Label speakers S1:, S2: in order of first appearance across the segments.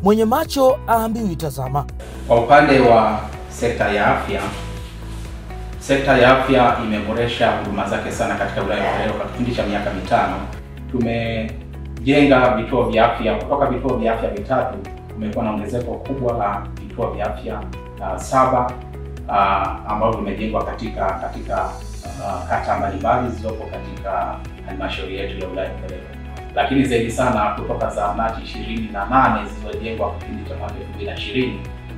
S1: Mwenye macho aambiwi tazama.
S2: Kwa upande wa sekta ya afya imeboresha huduma zake sana katika wilaya ya Ukerewe. Kwa kipindi cha miaka 5 tumejenga vituo vya afya. Kutoka vituo vya afya 3 kumekuwa na ongezeko kubwa la vituo vya afya 7 ambavyo vimejengwa katika kata mbalimbali zilizopo katika halmashauri yetu ya wilaya ya Ukerewe. Lakini zaidi sana kutoka zahanati 28 zilizojengwa kipindi cha mwaka 2020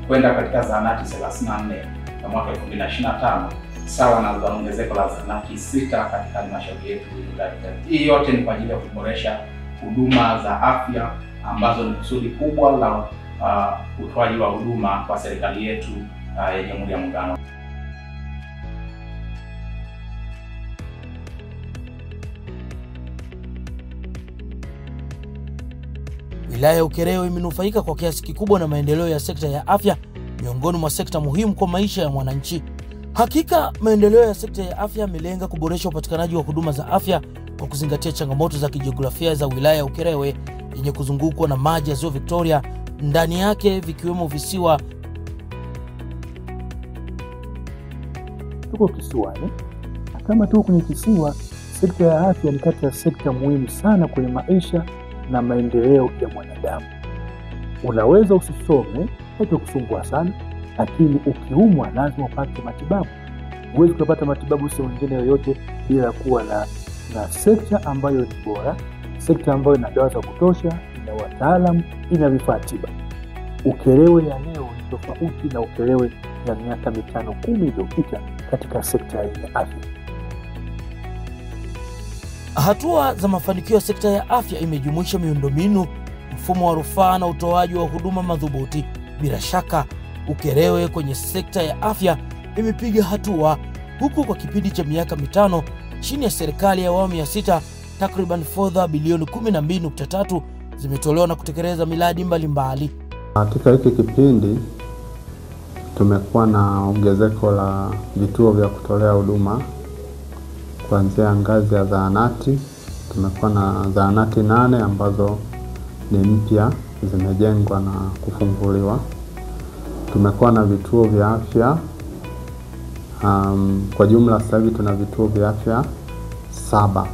S2: kwenda katika zahanati 34 kwa mwaka 2025, sawa na ongezeko la zahanati 6 katika halmashauri yetu ya wilaya. Hii yote ni kwa ajili ya kuboresha huduma za afya ambazo ni kusudi kubwa la utoaji wa huduma kwa serikali yetu ya Jamhuri ya Muungano.
S1: Wilaya ya Ukerewe imenufaika kwa kiasi kikubwa na maendeleo ya sekta ya afya, miongoni mwa sekta muhimu kwa maisha ya mwananchi. Hakika maendeleo ya sekta ya afya yamelenga kuboresha upatikanaji wa huduma za afya kwa kuzingatia changamoto za kijiografia za wilaya ya Ukerewe yenye kuzungukwa na maji ya Ziwa Victoria, ndani yake vikiwemo visiwa.
S3: Tuko kisiwani, na kama tuko kwenye kisiwa, sekta ya afya ni kati ya sekta muhimu sana kwenye maisha na maendeleo ya mwanadamu. Unaweza usisome, haitakusumbua sana, lakini ukiumwa lazima upate matibabu. Huwezi kupata matibabu sehemu nyingine yoyote bila kuwa na sekta ambayo ni bora, sekta ambayo ina dawa za kutosha, ina wataalamu, ina vifaa tiba. Ukerewe ya leo ni tofauti na Ukerewe ya miaka 5-10 iliyopita katika sekta ya afya.
S1: Hatua za mafanikio ya sekta ya afya imejumuisha miundombinu, mfumo wa rufaa na utoaji wa huduma madhubuti. Bila shaka, Ukerewe kwenye sekta ya afya imepiga hatua, huku kwa kipindi cha miaka 5 chini ya serikali ya awamu ya 6 takriban fedha bilioni 12.3 zimetolewa na kutekeleza miradi mbalimbali.
S4: Katika hiki kipindi tumekuwa na ongezeko la vituo vya kutolea huduma kuanzia ngazi ya zahanati. Tumekuwa na zahanati 8 ambazo ni mpya, zimejengwa na kufunguliwa. Tumekuwa na vituo vya afya kwa jumla sasa hivi tuna vituo vya afya 7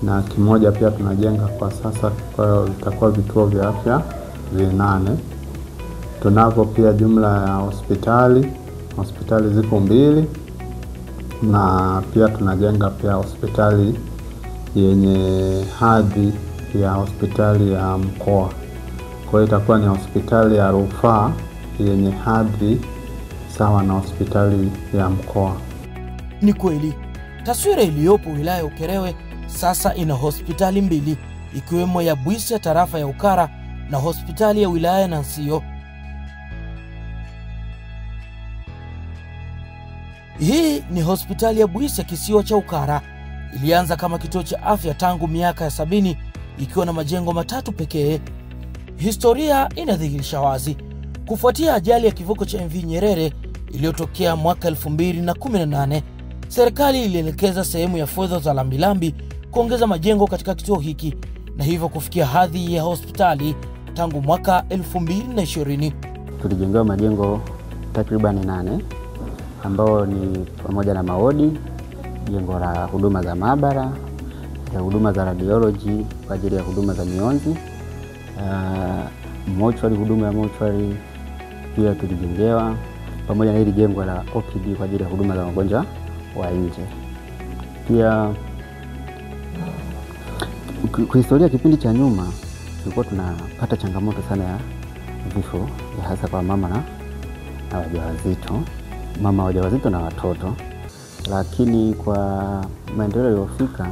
S4: na kimoja pia tunajenga kwa sasa, kwa hiyo itakuwa vituo vya afya 8. Tunavyo pia jumla ya hospitali ziko 2, na pia tunajenga pia hospitali yenye hadhi ya hospitali ya mkoa. Kwa hiyo itakuwa ni hospitali ya rufaa yenye hadhi sawa na hospitali ya mkoa.
S1: Ni kweli, taswira iliyopo wilaya ya Ukerewe sasa ina hospitali 2, ikiwemo ya Bwisi ya tarafa ya Ukara na hospitali ya wilaya Nansio. Hii ni hospitali ya Bwisi ya kisiwa cha Ukara. Ilianza kama kituo cha afya tangu miaka ya 70 ikiwa na majengo 3 pekee. Historia inadhihirisha wazi. Kufuatia ajali ya kivuko cha MV Nyerere iliyotokea mwaka 2018, serikali ilielekeza sehemu ya fedha za lambilambi kuongeza majengo katika kituo hiki na hivyo kufikia hadhi ya hospitali tangu mwaka 2020.
S5: Tulijengewa majengo takriban 8 ambao ni pamoja na mawodi, jengo la huduma za maabara, ya huduma za radiology kwa ajili ya huduma za mionzi, mortuary, huduma ya mortuary pia tulijengewa, pamoja na hili jengo la OPD kwa ajili ya huduma za magonjwa wa nje. Pia kwa historia kipindi cha nyuma tulikuwa tunapata changamoto sana ya vifo, hasa kwa mama na wajawazito, mama wajawazito na watoto. Lakini kwa maendeleo yaliyofika,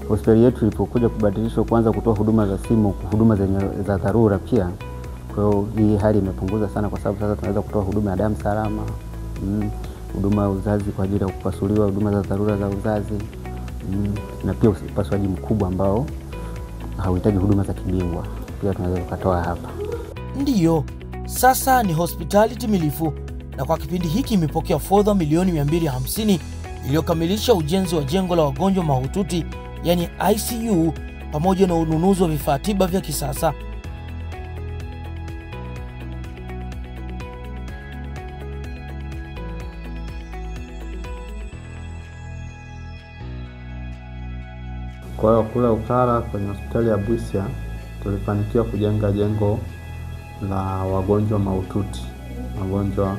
S5: hospitali yetu ilipokuja kubadilishwa kuanza kutoa huduma za simu, huduma za dharura pia. Kwa hiyo hii hali imepunguza sana, kwa sababu sasa tunaweza kutoa huduma ya damu salama, huduma ya uzazi kwa ajili ya kupasuliwa, huduma za dharura za uzazi, na pia upasuaji mkubwa ambao hauhitaji huduma za kibingwa pia tunaweza kutoa hapa.
S1: Ndiyo, sasa ni hospitali timilifu, na kwa kipindi hiki imepokea fedha milioni 250 iliyokamilisha ujenzi wa jengo la wagonjwa mahututi yani ICU pamoja na ununuzi wa vifaa tiba vya kisasa.
S4: Kwa hiyo kule Ukara kwenye hospitali ya Bwisya tulifanikiwa kujenga jengo la wagonjwa mahututi, wagonjwa